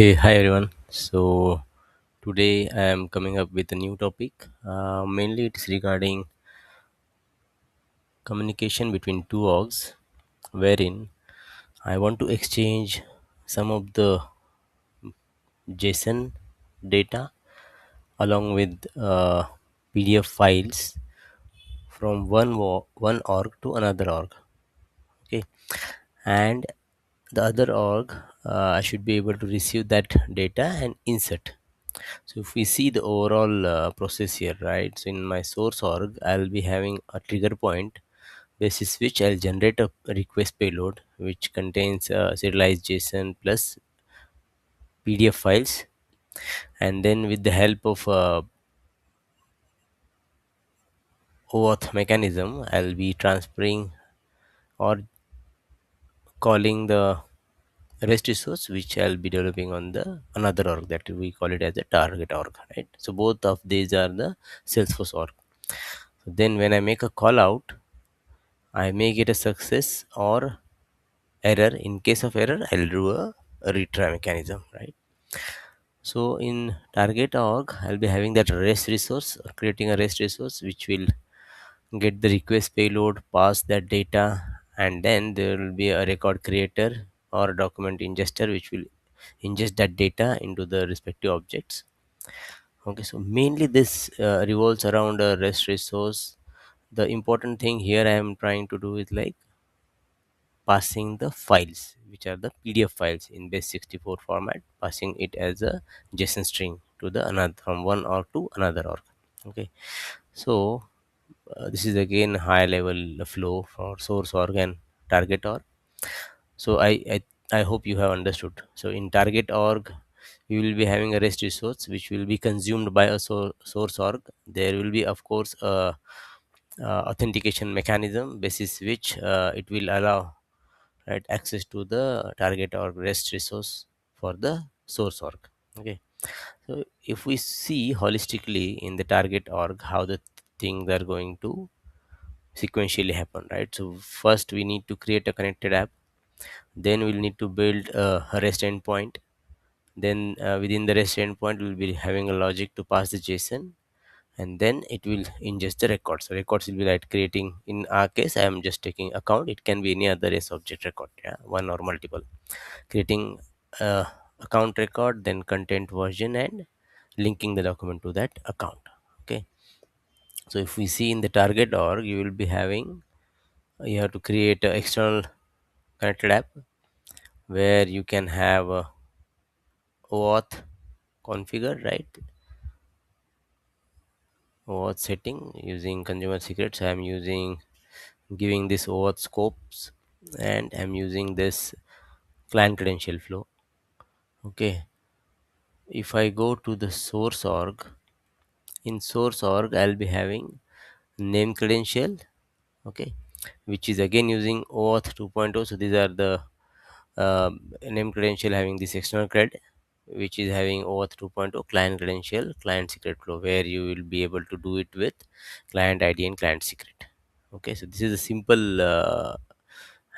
Hey, hi everyone. So today I am coming up with a new topic. Mainly it's regarding communication between two orgs, wherein I want to exchange some of the JSON data along with PDF files from one org to another org. Okay, and the other org, I should be able to receive that data and insert. So if we see the overall process here, right? So in my source org, I'll be having a trigger point basis which I'll generate a request payload which contains serialized JSON plus PDF files, and then with the help of OAuth mechanism, I'll be transferring or calling the REST resource which I'll be developing on the another org that we call it as a target org, right? So both of these are the Salesforce org. So then when I make a call out, I may get a success or error. In case of error, I'll do a retry mechanism, right? So in target org, I'll be having that REST resource or creating a REST resource which will get the request payload, pass that data, and then there will be a record creator or a document ingester which will ingest that data into the respective objects. Okay, so mainly this revolves around a REST resource. The important thing here I am trying to do is like passing the files which are the PDF files in base 64 format, passing it as a JSON string to the another from one org to another org. Okay, so this is again high level flow for source org and target org. So I hope you have understood. So in target org, you will be having a REST resource which will be consumed by a source org. There will be of course a authentication mechanism basis which it will allow, right, access to the target org REST resource for the source org. Okay, so if we see holistically in the target org how the things are going to sequentially happen, right? So first we need to create a connected app, then we'll need to build a REST endpoint, then within the REST endpoint we'll be having a logic to pass the JSON, and then it will ingest the records. So records will be like creating, in our case I am just taking account, it can be any other REST object record, yeah, one or multiple, creating account record, then content version, and linking the document to that account. Okay, so if we see in the target org, you will be having, you have to create an external connected app where you can have a OAuth configured, right? OAuth setting using consumer secrets. I'm using giving this OAuth scopes, and I'm using this client credential flow. Okay, if I go to the source org, in source org I'll be having name credential, okay, which is again using OAuth 2.0. So these are the name credential having this external cred, which is having OAuth 2.0 client credential, client secret flow, where you will be able to do it with client ID and client secret. Okay, so this is a simple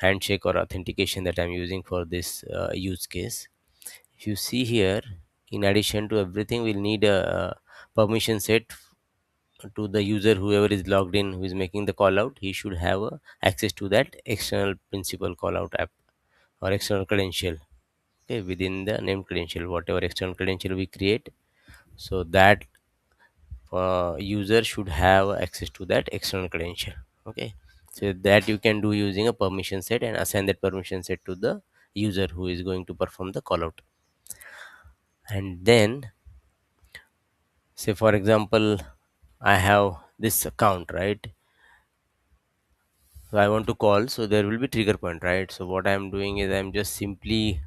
handshake or authentication that I'm using for this use case. If you see here, in addition to everything, we'll need a permission set to the user, whoever is logged in, who is making the call out. He should have access to that external principal call out app or external credential, okay, within the named credential, whatever external credential we create. So that user should have access to that external credential. Okay, so that you can do using a permission set and assign that permission set to the user who is going to perform the call out. And then say for example I have this account, right? So I want to call, so there will be trigger point, right? So what I'm doing is I'm just simply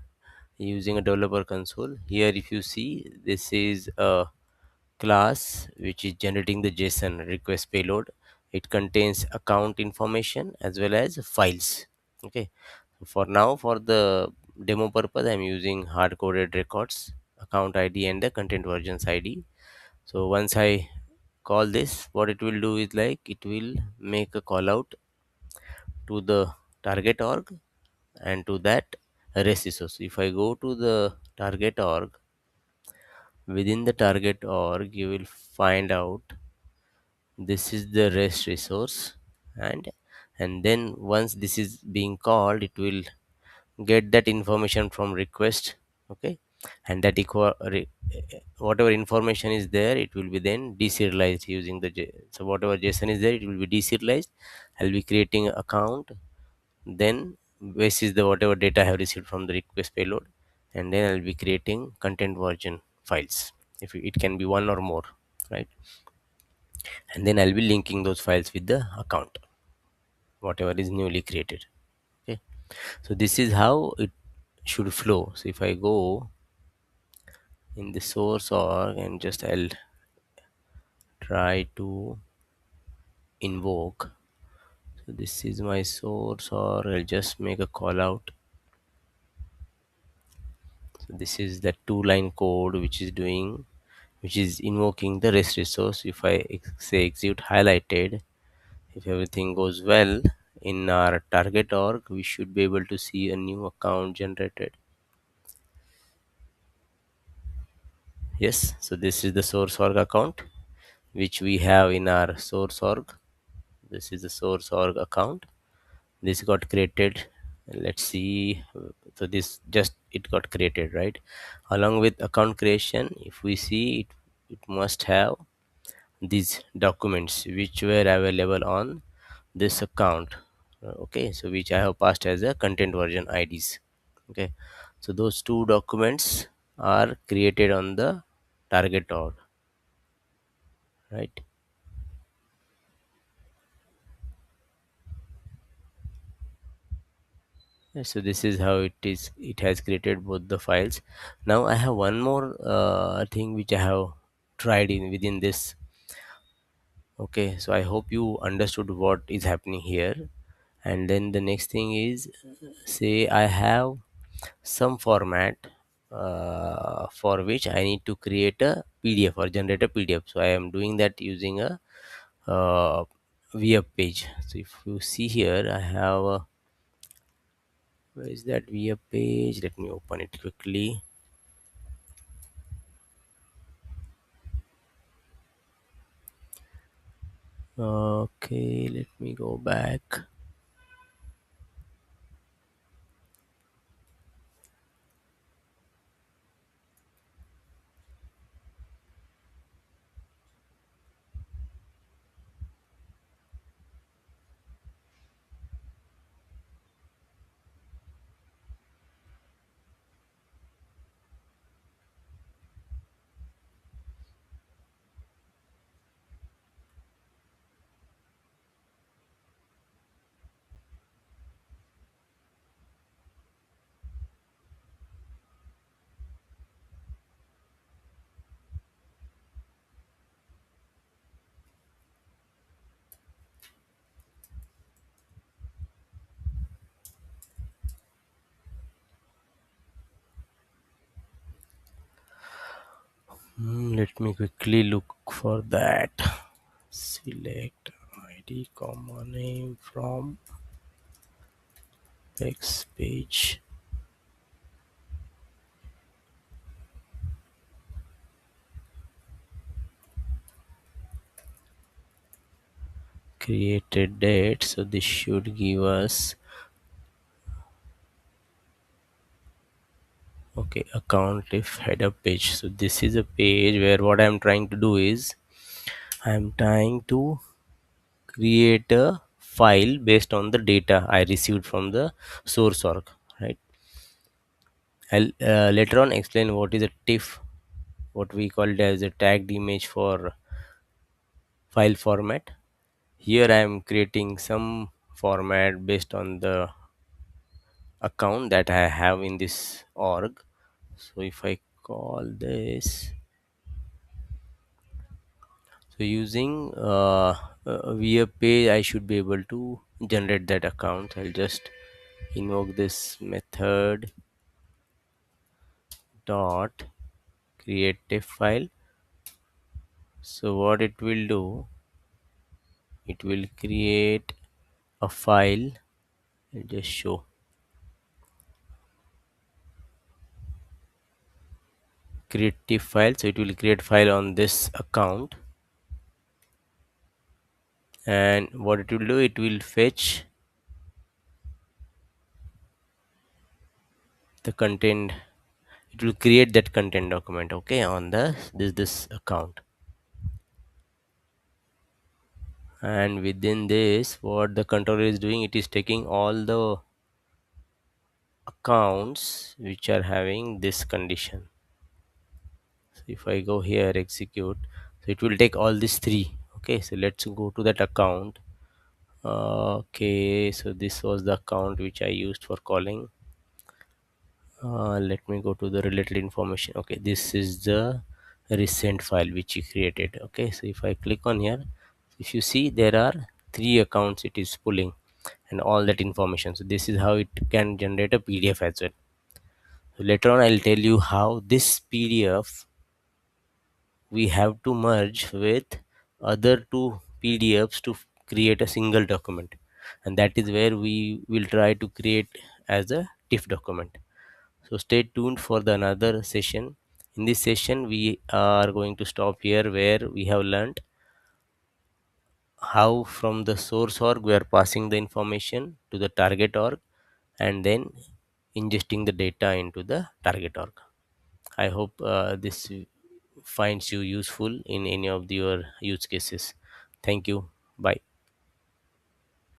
using a developer console. Here if you see, this is a class which is generating the JSON request payload. It contains account information as well as files. Okay, for now, for the demo purpose, I'm using hard coded records, account ID, and the content versions ID. So once I call this, what it will do is like it will make a call out to the target org and to that REST resource. If I go to the target org, within the target org, you will find out this is the REST resource, and then once this is being called, it will get that information from request. Okay, and that whatever information is there, it will be then deserialized using so whatever JSON is there, it will be deserialized. I'll be creating an account, then basis the whatever data I have received from the request payload, and then I'll be creating content version files, if it can be one or more, right? And then I'll be linking those files with the account whatever is newly created. Okay, so this is how it should flow. So if I go in the source org and just I'll try to invoke, so this is my source, or I'll just make a call out. So this is the two-line code which is invoking the REST resource. If I say execute highlighted, if everything goes well in our target org, we should be able to see a new account generated. Yes, so this is the source org account which we have in our source org. This is the source org account. This got created. Let's see. So this just it got created, right? Along with account creation, if we see it, it must have these documents which were available on this account. Okay, so which I have passed as a content version IDs. Okay, so those two documents are created on the target org, right? Yeah, so this is how it is. It has created both the files. Now I have one more thing which I have tried in within this. Okay, so I hope you understood what is happening here. And then the next thing is, say I have some format for which I need to create a PDF or generate a PDF. So I am doing that using a web page. So if you see here, I have a, where is that web page? Let me open it quickly. Okay, let me go back. Let me quickly look for that. Select ID, comma name from text page. Created date. So this should give us, okay, account if header page. So this is a page where what I'm trying to do is I'm trying to create a file based on the data I received from the source org, right? I'll later on explain what is a TIFF, what we call it as a tagged image for file format. Here I am creating some format based on the account that I have in this org. So if I call this, so using via page, I should be able to generate that account. I'll just invoke this method dot create a file. So what it will do, it will create a file. I'll just show. creative file. So it will create file on this account, and what it will do, it will fetch the content. It will create that content document, okay, on the this account. And within this, what the controller is doing, it is taking all the accounts which are having this condition. So if I go here execute, so it will take all these three. Okay, so let's go to that account. Okay, so this was the account which I used for calling. Let me go to the related information. Okay, this is the recent file which you created. Okay, so if I click on here, if you see, there are three accounts it is pulling and all that information. So this is how it can generate a PDF as well. So later on I'll tell you how this PDF we have to merge with other two PDFs to create a single document, and that is where we will try to create as a TIFF document. So stay tuned for the another session. In this session we are going to stop here, where we have learned how from the source org we are passing the information to the target org and then ingesting the data into the target org. I hope this finds you useful in any of your use cases. Thank you. Bye.